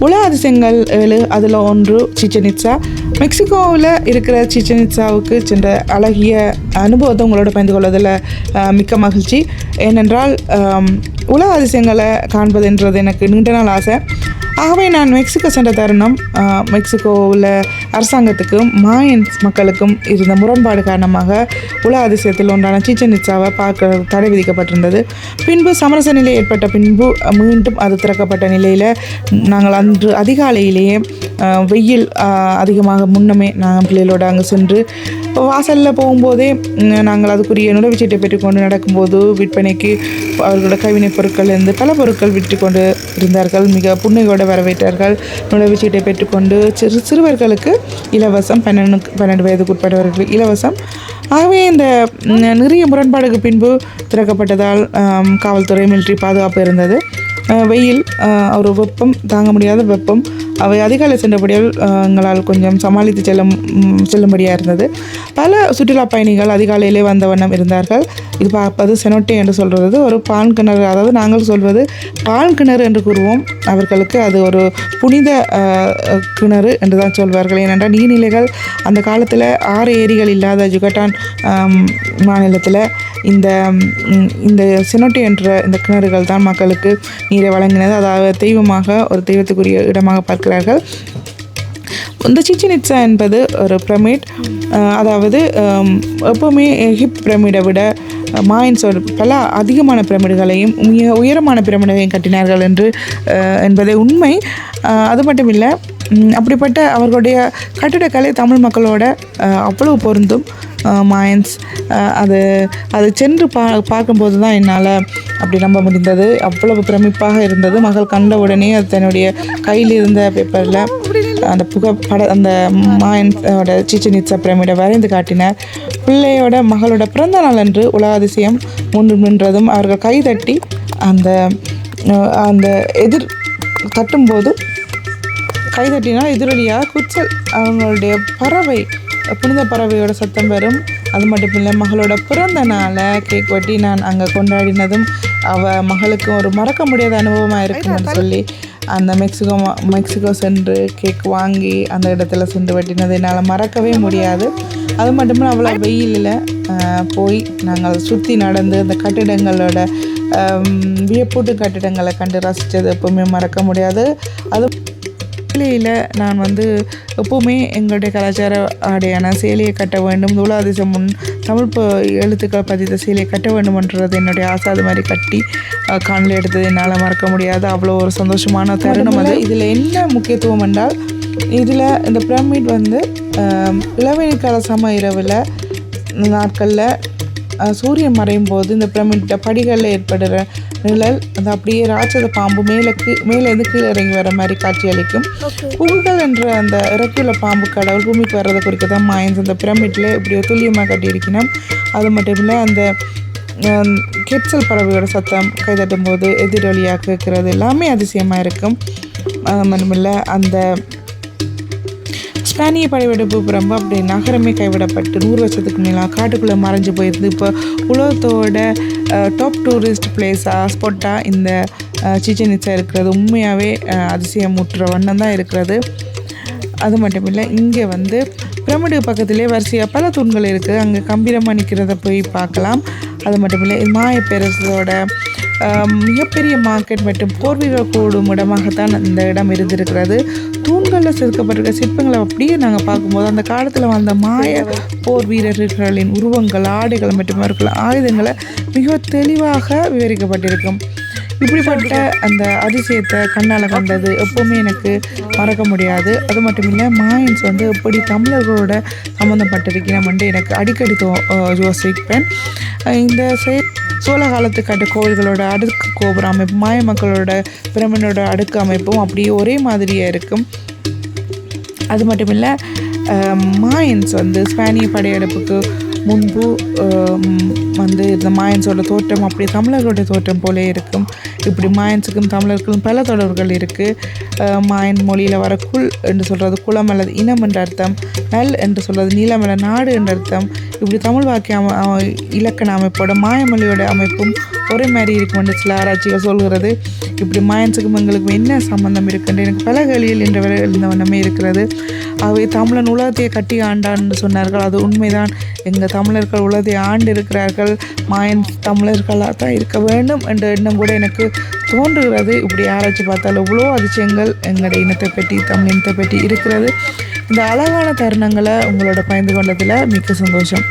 உலக அதிசயங்கள் 7 அதில் ஒன்று சிச்சன் இட்சா. மெக்சிகோவில் இருக்கிற சிச்சன் இட்சாவுக்கு சென்ற அழகிய அனுபவத்தை உங்களோட பகிர்ந்து கொள்வதில் மிக்க மகிழ்ச்சி. ஏனென்றால் உலக அதிசயங்களை காண்பதுன்றது எனக்கு நீண்ட நாள் ஆசை. ஆகவே நான் மெக்சிகோ சென்ற தருணம் மெக்சிகோவில் அரசாங்கத்துக்கும் மாயன்ஸ் மக்களுக்கும் இருந்த முரண்பாடு காரணமாக உலக அதிசயத்தில் ஒன்றான சிச்சன் இட்சாவை பார்க்க தடை விதிக்கப்பட்டிருந்தது. பின்பு சமரச நிலை ஏற்பட்ட பின்பு மீண்டும் அது திறக்கப்பட்ட நிலையில் நாங்கள் அன்று அதிகாலையிலேயே வெயில் அதிகமாக முன்னமே நாங்கள் பிள்ளைகளோடு அங்கே சென்று வாசலில் போகும்போதே நாங்கள் அதுக்குரிய நுழைவுச்சீட்டை பெற்றுக்கொண்டு நடக்கும்போது விற்பனைக்கு அவர்களோட கைவினைப் பொருட்கள் இருந்து பல பொருட்கள் விற்று கொண்டு இருந்தார்கள். மிக புன்னையோடு வரவேற்றார்கள். நுழைவுச்சீட்டை பெற்றுக்கொண்டு சிறுவர்களுக்கு இலவசம், 12 வயதுக்கு உட்பட்டவர்களுக்கு இலவசம். ஆகவே இந்த நிறைய முரண்பாடுக்கு பின்பு திறக்கப்பட்டதால் காவல்துறை மிலிட்ரி பாதுகாப்பு இருந்தது. வெயில் ஒரு வெப்பம், தாங்க முடியாத வெப்பம். அவை அதிகாலை சென்றபடியால் எங்களால் கொஞ்சம் சமாளித்து செல்லும்படியாக இருந்தது. பல சுற்றுலா பயணிகள் அதிகாலையிலே வந்த வண்ணம் இருந்தார்கள். இது பார்ப்பது செனோட்டே என்று சொல்கிறது ஒரு பால் கிணறு, அதாவது நாங்கள் சொல்வது பால் கிணறு என்று கூறுவோம். அவர்களுக்கு அது ஒரு புனித கிணறு என்று தான் சொல்வார்கள். ஏனென்றால் நீர்நிலைகள் அந்த காலத்தில் 6 ஏரிகள் இல்லாத யுகட்டான் மாநிலத்தில் இந்த செனோட்டே என்ற இந்த கிணறுகள் தான் மக்களுக்கு நீரை வழங்கினது. அதாவது தெய்வமாக, ஒரு தெய்வத்துக்குரிய இடமாக பார்க்கிறார்கள். இந்த சிச்சன் இட்சா என்பது ஒரு பிரமிட். அதாவது எப்போவுமே எகிப்த் பிரமிடை விட மாயன்ஸோட பல அதிகமான பிரமிடுகளையும் மிக உயரமான பிரமிடுகளையும் கட்டினார்கள் என்பதே உண்மை. அது மட்டும் இல்லை, அப்படிப்பட்ட அவர்களுடைய கட்டிடக்கலை தமிழ் மக்களோட அவ்வளவு பொருந்தும். மாயன்ஸ் அது சென்று பார்க்கும்போது தான் என்னால் அப்படி நம்ப முடிந்தது. அவ்வளவு பிரமிப்பாக இருந்தது. மகள் கண்ட உடனே அது தன்னுடைய கையில் இருந்த பேப்பரில் அந்த அந்த மாயன்ஸோட சிச்சன் இட்சா பிரமிடை வரைந்து காட்டினார். பிள்ளையோட மகளோட பிறந்த நாள் அன்று உலக அதிசயம் நின்றதும் அவர்கள் கை தட்டி அந்த எதிர் தட்டும்போது கைதட்டினால் எதிரொலியாக குச்சல் அவங்களுடைய பறவை, புனித பறவையோட சத்தம் வரும். அது மட்டும் இல்லை, மகளோட பிறந்த நாளை கேக் வெட்டி நான் அங்கே கொண்டாடினதும் மகளுக்கு ஒரு மறக்க முடியாத அனுபவமாக இருக்குன்னு சொல்லி அந்த மெக்சிகோ சென்று கேக் வாங்கி அந்த இடத்துல சென்று வெட்டினது என்னால் மறக்கவே முடியாது. அது மட்டும் இல்லை, அவ்வளோ வெயிலில் போய் நாங்கள் சுற்றி நடந்து அந்த கட்டிடங்களோட வியப்பூட்டு கட்டிடங்களை கண்டு ரசித்தது எப்போவுமே மறக்க முடியாது. அது சேலையில் நான் எப்போவுமே எங்களுடைய கலாச்சார ஆடையான சேலையை கட்ட வேண்டும், உலக முன் தமிழ் எழுத்துக்கள் பதித்த சேலையை கட்ட வேண்டும்ன்றது என்னுடைய ஆசை. அது மாதிரி கட்டி காணொளி எடுத்தது என்னால் மறக்க முடியாது. அவ்வளோ ஒரு சந்தோஷமான தருணம் அது. இதில் என்ன முக்கியத்துவம் என்றால், இதில் இந்த பிரமிட் இளவேனில் கால சம இரவில் நாட்களில் சூரியன் மறையும் போது இந்த பிரமிட்ட படிகளில் ஏற்படுற நிழல் அது அப்படியே ராட்சத பாம்பு மேலேருந்து கீழே இறங்கி வர மாதிரி காட்சி அளிக்கும். புகுகள் என்ற அந்த இறக்கியுள்ள பாம்பு கடவுள் பூமிக்கு வர்றதை குறிக்க தான் மாயன்ஸ் அந்த பிரமிட்டில் இப்படி துல்லியமாக கட்டியிருக்கணும். அது மட்டும் இல்லை, அந்த கெட்சல் பறவையோட சத்தம் கைதட்டும் போது எதிரொலியாக கேட்கறது எல்லாமே அதிசயமாக இருக்கும். அது மட்டும் இல்லை, அந்த ஸ்பானிய படையெடுப்பு பிறம்பு அப்படி நகரமே கைவிடப்பட்டு 100 வருஷத்துக்கு மேலாக காட்டுக்குள்ளே மறைஞ்சு போயிருந்து இப்போ உலகத்தோட டாப் டூரிஸ்ட் பிளேஸாக ஸ்பாட்டாக இந்த சிச்சன் இட்சா இருக்கிறது உண்மையாகவே அதிசயமுற்ற வண்ணம் தான் இருக்கிறது. அது மட்டும் இல்லை, இங்கே பிரமிடு பக்கத்திலே வரிசையாக பல தூண்கள் இருக்குது. அங்கே கம்பீரமாக நிற்கிறத போய் பார்க்கலாம். அது மட்டும் இல்லை, மாயப்பேரசோட மிகப்பெரிய மார்க்கெட் மற்றும் போர் வீரர் கூடும் இடமாகத்தான் இந்த இடம் இருந்திருக்கிறது. தூண்களில் செதுக்கப்பட்டிருக்க சிற்பங்களை அப்படியே நாங்கள் பார்க்கும்போது அந்த காலத்தில் வந்த மாய போர் வீரர்களின் உருவங்கள், ஆடைகள் மற்றும் அவர்கள் ஆயுதங்களை மிக தெளிவாக விவரிக்கப்பட்டிருக்கும். இப்படிப்பட்ட அந்த அதிசயத்தை கண்ணால் கண்டது எப்போவுமே எனக்கு மறக்க முடியாது. அது மட்டும் இல்லை, மாயன்ஸ் எப்படி தமிழர்களோட சம்மந்தப்பட்டிருக்கிறோம் எனக்கு அடிக்கடி யோசிப்பேன். இந்த சோழ காலத்து கட்ட கோவில்களோட அடுக்கு கோபுர அமைப்பு, மாய மக்களோட பிரமிடோட அடுக்கு அமைப்பும் அப்படியே ஒரே மாதிரியாக இருக்கும். அது மட்டும் இல்லை, மாயன்ஸ் ஸ்பானிய படையெடுப்புக்கு முன்பு இந்த மாயன்ஸோட தோற்றம் அப்படியே தமிழர்களோட தோற்றம் போலே இருக்கும். இப்படி மாயன்ஸுக்கும் தமிழர்களுக்கும் பல தொடர்புகள் இருக்குது. மாயன் மொழியில் வர குல் என்று சொல்கிறது குளம் அல்லது இனம் என்ற அர்த்தம், நல் என்று சொல்கிறது நீளம் அல்ல நாடு என்ற அர்த்தம். இப்படி தமிழ் வாக்கிய இலக்கண அமைப்போட மாயமொழியோட அமைப்பும் ஒரே மாதிரி இருக்கும் என்று சில ஆராய்ச்சிகள் சொல்கிறது. இப்படி மாயன்ஸுக்கும் எங்களுக்கும் என்ன சம்பந்தம் இருக்குன்னு எனக்கு பல கேள்விகள் என்ற இந்த வண்ணமே இருக்கிறது. அவை தமிழன் உலகத்தையே கட்டி ஆண்டான்னு சொன்னார்கள். அது உண்மைதான். எங்கள் தமிழர்கள் உலகத்தை ஆண்டு இருக்கிறார்கள். மாயன் தமிழர்களாக தான் இருக்க வேண்டும் என்ற எண்ணம் கூட எனக்கு தோன்றுகிறது. இப்படி ஆராய்ச்சி பார்த்தால் இவ்வளோ அதிசயங்கள் எங்களுடைய இனத்தை பற்றி தமிழ் இனத்தை பற்றி இருக்கிறது. இந்த அழகான தருணங்களை உங்களோட பகிர்ந்து கொண்டதில் மிக்க சந்தோஷம்.